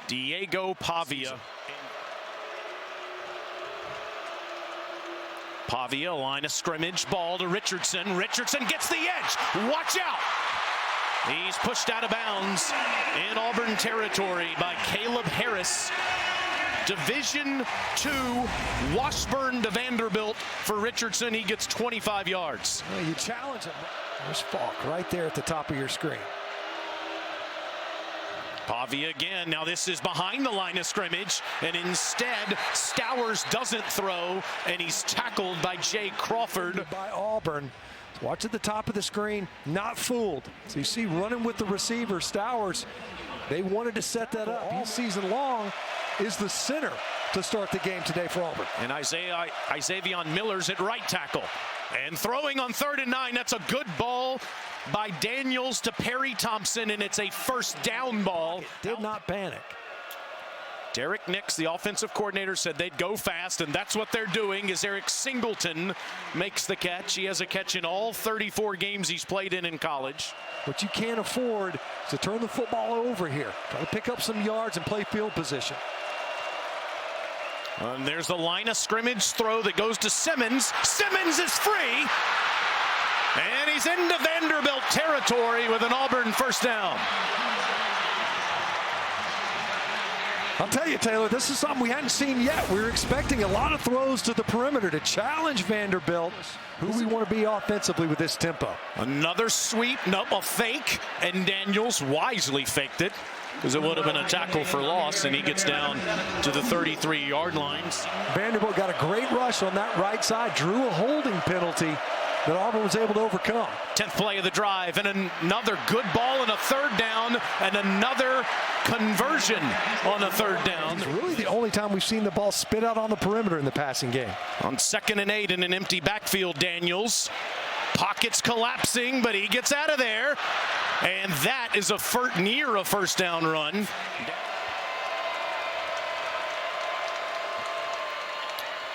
Diego Pavia. Pavia, line of scrimmage, ball to Richardson. Richardson gets the edge. Watch out. He's pushed out of bounds in Auburn territory by Caleb Harris. Division II, Washburn to Vanderbilt for Richardson. He gets 25 yards. Well, you challenge him. There's Falk right there at the top of your screen. Pavia again. Now this is behind the line of scrimmage, and instead Stowers doesn't throw, and he's tackled by Jay Crawford. By Auburn. Watch at the top of the screen, not fooled. So you see running with the receiver, Stowers. They wanted to set that up. All season long is the center to start the game today for Auburn. And Isaiah Miller's at right tackle. And throwing on 3rd and 9, that's a good ball by Daniels to Perry Thompson, and it's a first down ball. Did not panic. Derek Nix, the offensive coordinator, said they'd go fast, and that's what they're doing as Eric Singleton makes the catch. He has a catch in all 34 games he's played in college. What you can't afford is to turn the football over here. Try to pick up some yards and play field position. And there's the line of scrimmage throw that goes to Simmons. Simmons is free. And he's into Vanderbilt territory with an Auburn first down. I'll tell you, Taylor, this is something we hadn't seen yet. We were expecting a lot of throws to the perimeter to challenge Vanderbilt, who we want to be offensively with this tempo. Another sweep, nope, a fake, and Daniels wisely faked it because it would have been a tackle for loss, and he gets down to the 33-yard lines. Vanderbilt got a great rush on that right side, drew a holding penalty that Auburn was able to overcome. 10th play of the drive, and another good ball and a 3rd down, and another conversion on a 3rd down. It's really the only time we've seen the ball spit out on the perimeter in the passing game. On 2nd and 8 in an empty backfield, Daniels. Pockets collapsing, but he gets out of there. And that is near a first down run.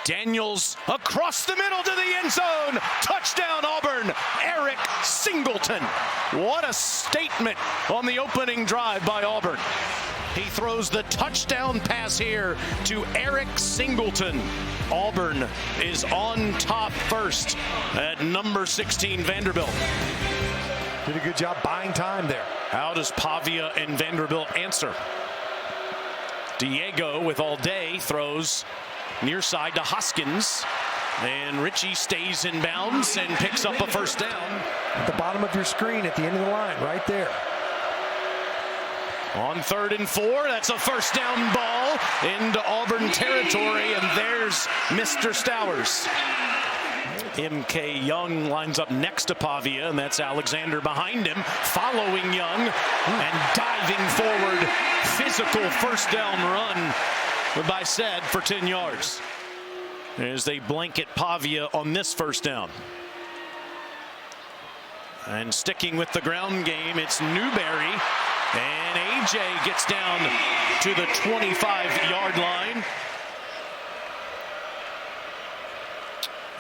Daniels across the middle to the end zone. Touchdown Auburn, Eric Singleton. What a statement on the opening drive by Auburn. He throws the touchdown pass here to Eric Singleton. Auburn is on top first at number 16 Vanderbilt. Did a good job buying time there. How does Pavia and Vanderbilt answer? Diego with all day throws near side to Hoskins, and Richie stays in bounds and picks up a first down. At the bottom of your screen at the end of the line, right there. On 3rd and 4, that's a first down ball into Auburn territory, and there's Mr. Stowers. M.K. Young lines up next to Pavia, and that's Alexander behind him, following Young, and diving forward, physical first down run by Sed for 10 yards. As they blanket Pavia on this first down. And sticking with the ground game, it's Newberry. And A.J. gets down to the 25-yard line.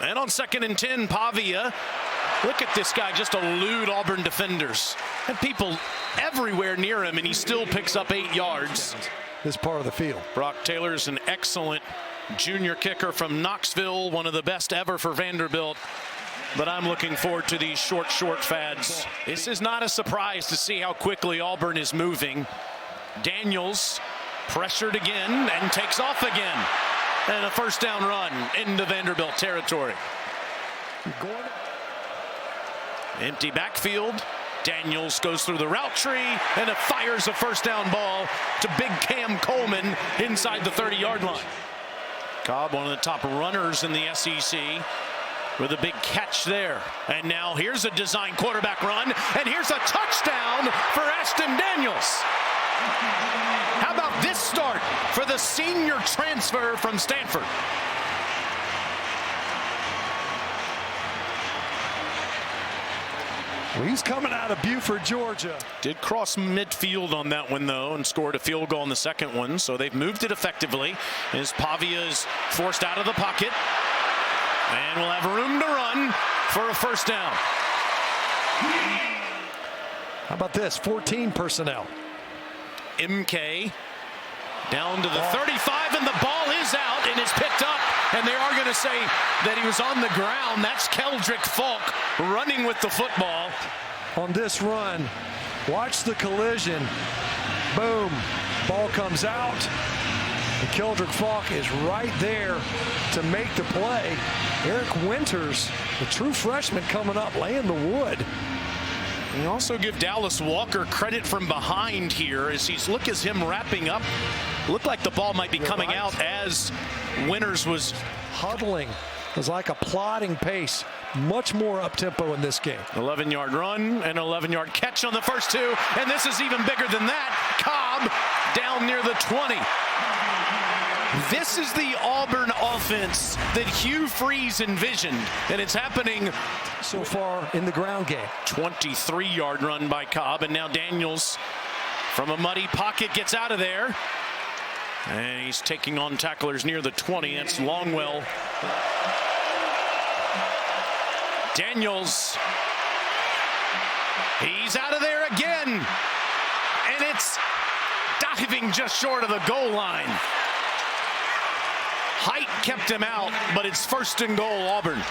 And on 2nd and 10, Pavia. Look at this guy just elude Auburn defenders. And people everywhere near him, and he still picks up 8 yards. This part of the field. Brock Taylor's an excellent junior kicker from Knoxville, one of the best ever for Vanderbilt. But I'm looking forward to these short fads. This is not a surprise to see how quickly Auburn is moving. Daniels pressured again and takes off again. And a first down run into Vanderbilt territory. Empty backfield. Daniels goes through the route tree and it fires a first down ball to Big Cam Coleman inside the 30-yard line. Cobb, one of the top runners in the SEC, with a big catch there. And now here's a design quarterback run, and here's a touchdown for Ashton Daniels. How about this start for the senior transfer from Stanford? Well, he's coming out of Buford, Georgia. Did cross midfield on that one, though, and scored a field goal on the second one. So they've moved it effectively as Pavia is forced out of the pocket. And we'll have room to run for a first down. How about this? 14 personnel. MK Down to the 35, and the ball is out, and it's picked up. And they are going to say that he was on the ground. That's Sedrick Falk running with the football. On this run, watch the collision. Boom. Ball comes out. And Sedrick Falk is right there to make the play. Eric Winters, the true freshman, coming up, laying the wood. And also give Dallas Walker credit from behind here as as him wrapping up. Looked like the ball might be coming out as Winters was huddling. It was like a plodding pace. Much more up-tempo in this game. 11-yard run and 11-yard catch on the first two. And this is even bigger than that. Cobb down near the 20. This is the Auburn offense that Hugh Freeze envisioned, and it's happening so far in the ground game. 23-yard run by Cobb, and now Daniels from a muddy pocket gets out of there. And he's taking on tacklers near the 20. That's Longwell. Daniels. He's out of there again. And it's diving just short of the goal line. Height kept him out, but it's first and goal, Auburn.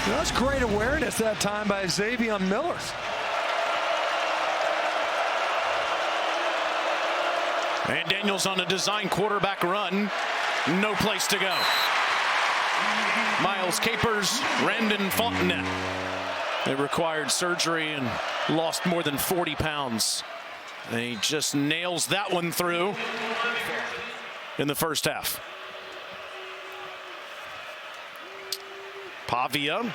That's great awareness that time by Xavier Miller. And Daniels on a design quarterback run. No place to go. Miles Capers, Randon Fontenette. They required surgery and lost more than 40 pounds. And he just nails that one through in the first half. Pavia,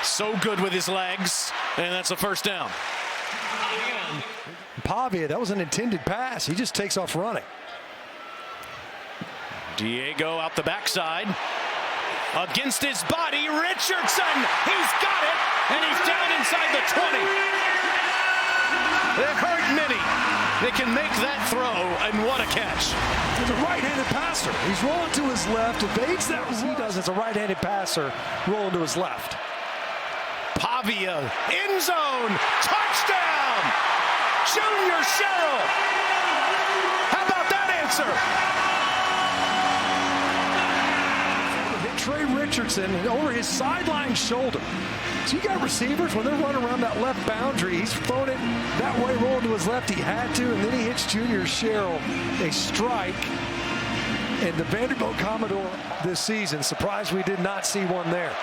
so good with his legs, and that's a first down. Pavia, that was an intended pass. He just takes off running. Diego out the backside. Against his body, Richardson. He's got it, and he's down inside the 20. It hurt many. They can make that throw, and what a catch. He's a right-handed passer. He's rolling to his left, evades that as he does. It's a right-handed passer rolling to his left. Pavia, end zone, touchdown! Junior Sherrill. How about that answer? Trey Richardson over his sideline shoulder. So you got receivers, when they're running around that left boundary, he's throwing it that way, rolling to his left. He had to, and then he hits Junior Sherrill a strike. And the Vanderbilt Commodore this season, surprised we did not see one there.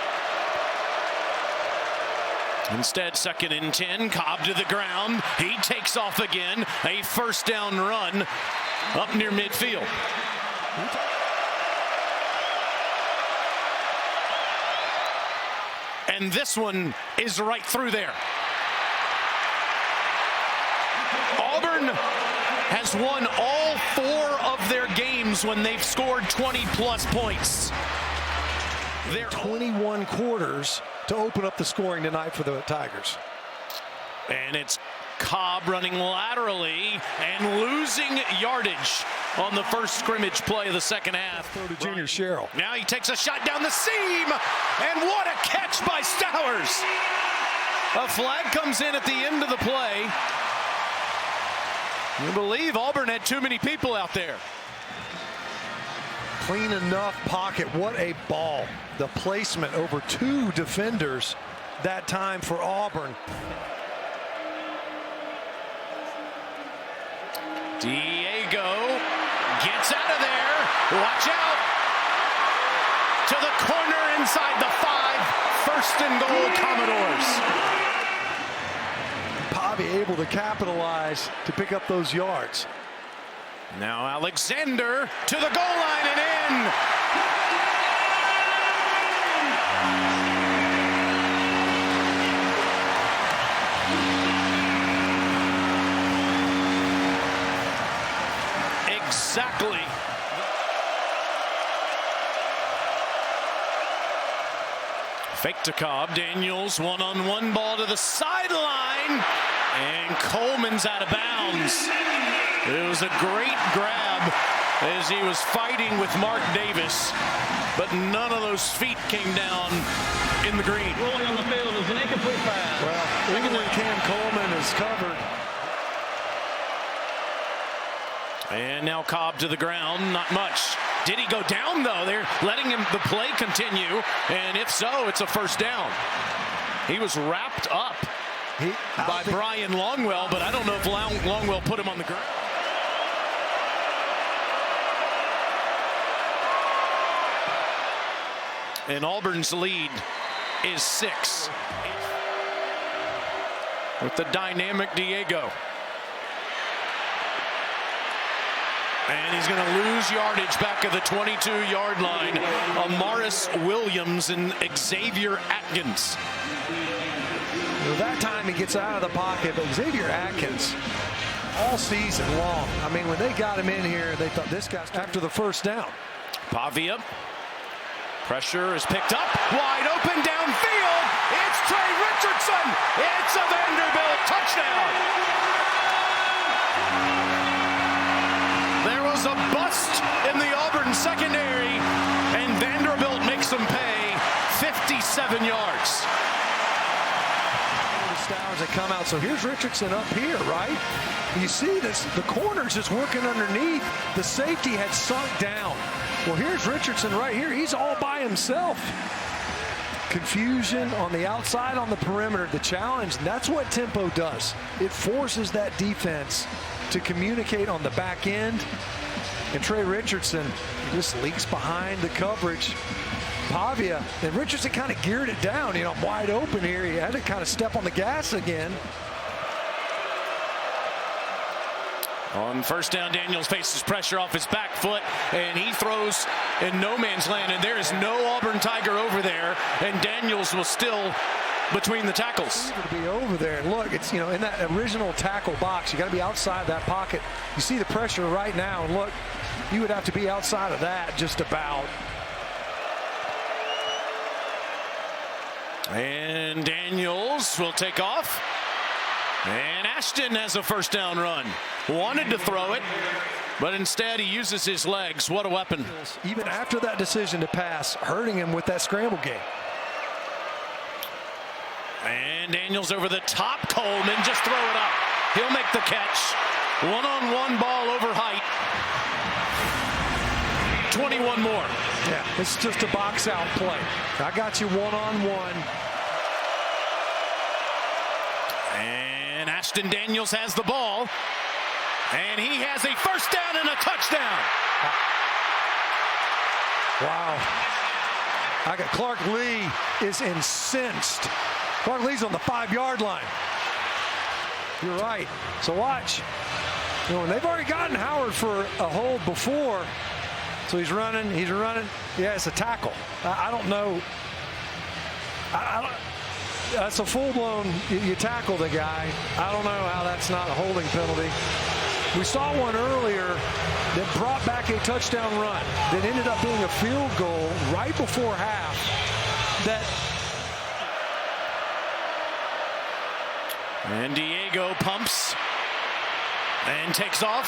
Instead, 2nd and 10, Cobb to the ground. He takes off again. A first down run up near midfield. And this one is right through there. Auburn has won all 4 of their games when they've scored 20-plus points. They're 21 quarters to open up the scoring tonight for the Tigers. And it's Cobb running laterally and losing yardage on the first scrimmage play of the second half. Throw to Junior Sherrill. Now he takes a shot down the seam, and what a catch by Stowers. A flag comes in at the end of the play. I believe Auburn had too many people out there. Clean enough pocket. What a ball. The placement over 2 defenders that time for Auburn. Diego gets out of there. Watch out. To the corner inside the 5. First and goal, Commodores. Pavia able to capitalize to pick up those yards. Now Alexander to the goal line and in. Exactly. Fake to Cobb. Daniels one-on-one ball to the sideline. And Coleman's out of bounds. It was a great grab as he was fighting with Mark Davis, but none of those feet came down in the green. Rolling on the field is an incomplete pass. Well, even when Cam Coleman is covered. And now Cobb to the ground, not much. Did he go down, though? They're letting the play continue, and if so, it's a first down. He was wrapped up by Brian Longwell, but I don't know if Longwell put him on the ground. And Auburn's lead is 6. With the dynamic Diego. And he's going to lose yardage back at the 22-yard line. Amaris Williams and Xavier Atkins. Well, that time he gets out of the pocket, but Xavier Atkins all season long. I mean, when they got him in here, they thought this guy's after the first down. Pavia. Pressure is picked up. Wide open downfield. It's Trey Richardson. It's a Vanderbilt touchdown. There was a bust in the Auburn secondary, and Vanderbilt makes them pay 57 yards. Stowers that come out. So here's Richardson up here, right? You see this, the corner's just working underneath. The safety had sunk down. Well, here's Richardson right here. He's all by himself. Confusion on the outside, on the perimeter. The challenge, and that's what tempo does. It forces that defense to communicate on the back end. And Trey Richardson just leaks behind the coverage. Pavia, and Richardson kind of geared it down. You know, I'm wide open here. He had to kind of step on the gas again. On first down, Daniels faces pressure off his back foot, and he throws in no man's land, and there is no Auburn Tiger over there, and Daniels was still between the tackles. To be over there, and look, it's, you know, in that original tackle box, you got to be outside that pocket. You see the pressure right now, and look, you would have to be outside of that just about. And Daniels will take off. And Ashton has a first down run. Wanted to throw it, but instead he uses his legs. What a weapon. Even after that decision to pass, hurting him with that scramble game. And Daniels over the top. Coleman, just throw it up. He'll make the catch. One-on-one ball over height. 21 more. Yeah, it's just a box out play. I got you one-on-one. And Ashton Daniels has the ball. And he has a first down and a touchdown. Wow. I got Clark Lee is incensed. Clark Lee's on the 5-yard line. You're right. So watch. You know, and they've already gotten Howard for a hold before. So he's running. Yeah, it's a tackle. I don't know. That's a full-blown, you tackle the guy. I don't know how that's not a holding penalty. We saw one earlier that brought back a touchdown run that ended up being a field goal right before half. And Diego pumps and takes off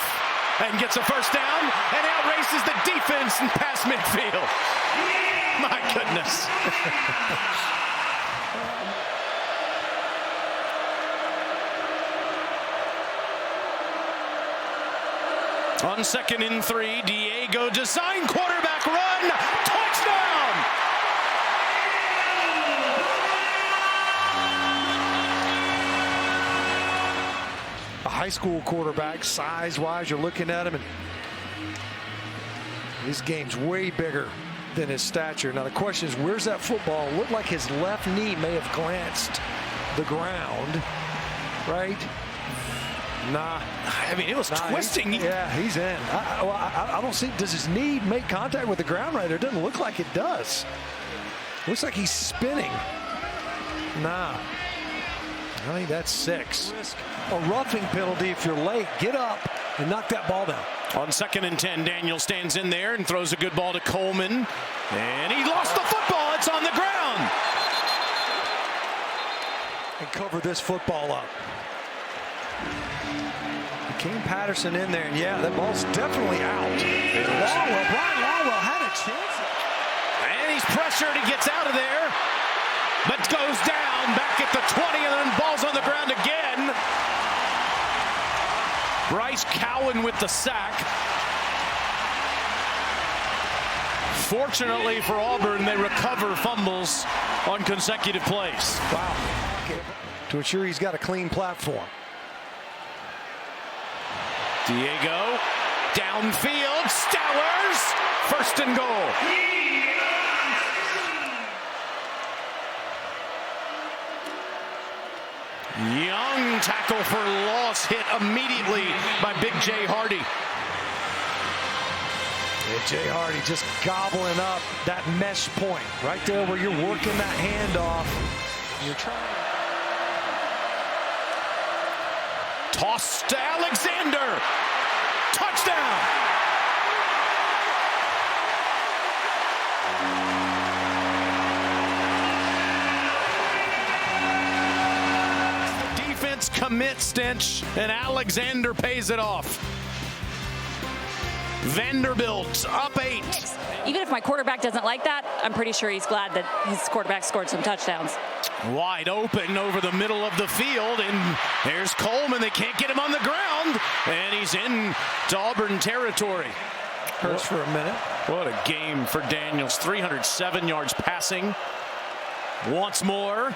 and gets a first down and outraces the defense and past midfield. My goodness. On 2nd and 3, Diego design quarterback run, touchdown! A high school quarterback, size-wise, you're looking at him, and this game's way bigger than his stature. Now the question is, where's that football? It looked like his left knee may have glanced the ground, right? Nah. I mean, it was twisting. He's in. I don't see, does his knee make contact with the ground right there? It doesn't look like it does. Looks like he's spinning. Nah. I think that's 6. A roughing penalty if you're late. Get up and knock that ball down. On 2nd and 10, Daniel stands in there and throws a good ball to Coleman. And he lost the football. It's on the ground. And cover this football up. King Patterson in there, and yeah, that ball's definitely out. Brian Longwell had a chance. And he's pressured, he gets out of there, but goes down back at the 20, and then ball's on the ground again. Bryce Cowan Cohen with the sack. Fortunately for Auburn, they recover fumbles on consecutive plays. Wow. To ensure he's got a clean platform. Diego, downfield, Stowers, first and goal. Young tackle for loss, hit immediately by Big J. Hardy. Yeah, J. Hardy just gobbling up that mesh point right there where you're working that handoff. You're trying. Toss to Alexander. Touchdown. Defense commits, Stench, and Alexander pays it off. Vanderbilt up 8. Even if my quarterback doesn't like that, I'm pretty sure he's glad that his quarterback scored some touchdowns. Wide open over the middle of the field, and there's Coleman. They can't get him on the ground, and he's in to Auburn territory. Hurts for a minute. What a game for Daniels. 307 yards passing. Once more.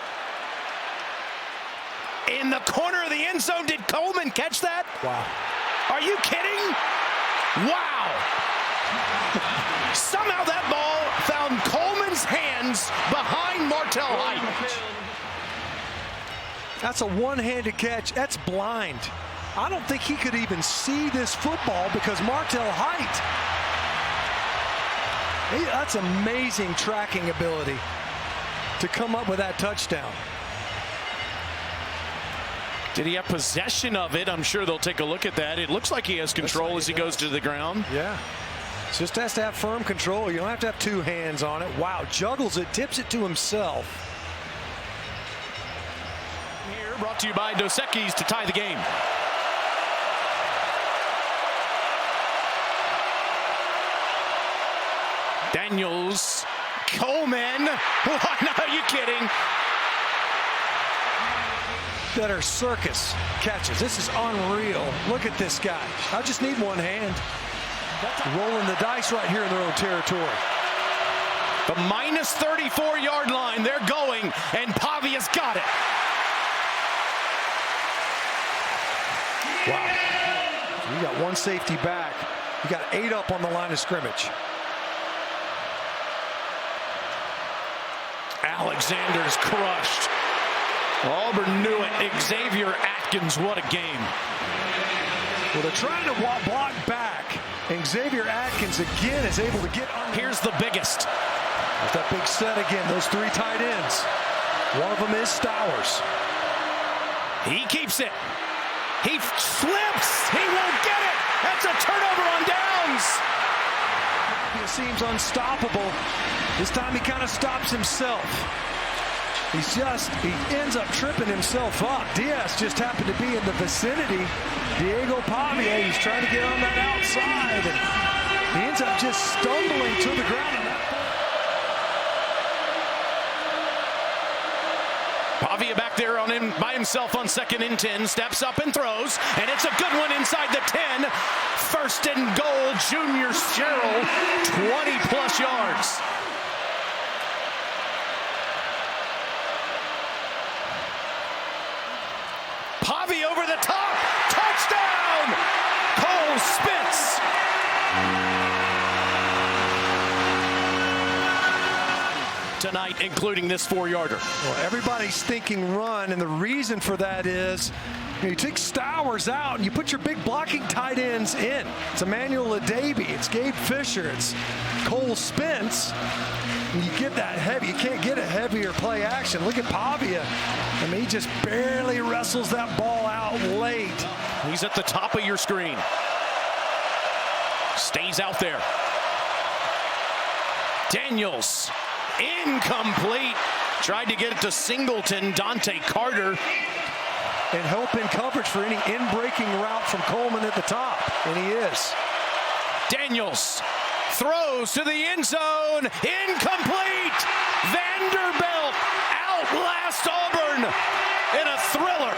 In the corner of the end zone. Did Coleman catch that? Wow. Are you kidding? Wow. Somehow that ball found Coleman's hands behind Martell Height. That's a one-handed catch. That's blind. I don't think he could even see this football because Martell Height. That's amazing tracking ability to come up with that touchdown. Did he have possession of it? I'm sure they'll take a look at that. It looks like he has control as he goes to the ground. Yeah. Just has to have firm control. You don't have to have two hands on it. Wow, juggles it, tips it to himself. Here, brought to you by Dos Equis to tie the game. Daniels, Coleman. What? Are you kidding? Better circus catches. This is unreal. Look at this guy. I just need one hand. Rolling the dice right here in their own territory. The minus 34-yard line. They're going, and Pavia's got it. Wow. You got one safety back. You got 8 up on the line of scrimmage. Alexander's crushed. Auburn knew it. Xavier Atkins, what a game. Well, they're trying to block back, and Xavier Atkins again is able to get on. Here's the biggest. With that big set again, those 3 tight ends. One of them is Stowers. He keeps it. He slips. He won't get it. That's a turnover on downs. He seems unstoppable. This time he kind of stops himself. He ends up tripping himself up. Diaz just happened to be in the vicinity. Diego Pavia, he's trying to get on that outside, and he ends up just stumbling to the ground. Pavia back there by himself on 2nd and 10, steps up and throws, and it's a good one inside the 10. First and goal, Junior Sherrill, 20-plus yards. Pavia over the top, touchdown! Cole Spence. Tonight, including this 4-yarder. Well, everybody's thinking run, and the reason for that is you take Stowers out and you put your big blocking tight ends in. It's Emmanuel Adebi, it's Gabe Fisher, it's Cole Spence. And you get that heavy. You can't get a heavier play action. Look at Pavia. I mean, he just barely wrestles that ball out late. He's at the top of your screen. Stays out there. Daniels, incomplete. Tried to get it to Singleton, Dante Carter. And help in coverage for any in-breaking route from Coleman at the top. And he is. Daniels throws to the end zone. Incomplete. Vanderbilt outlast Auburn in a thriller.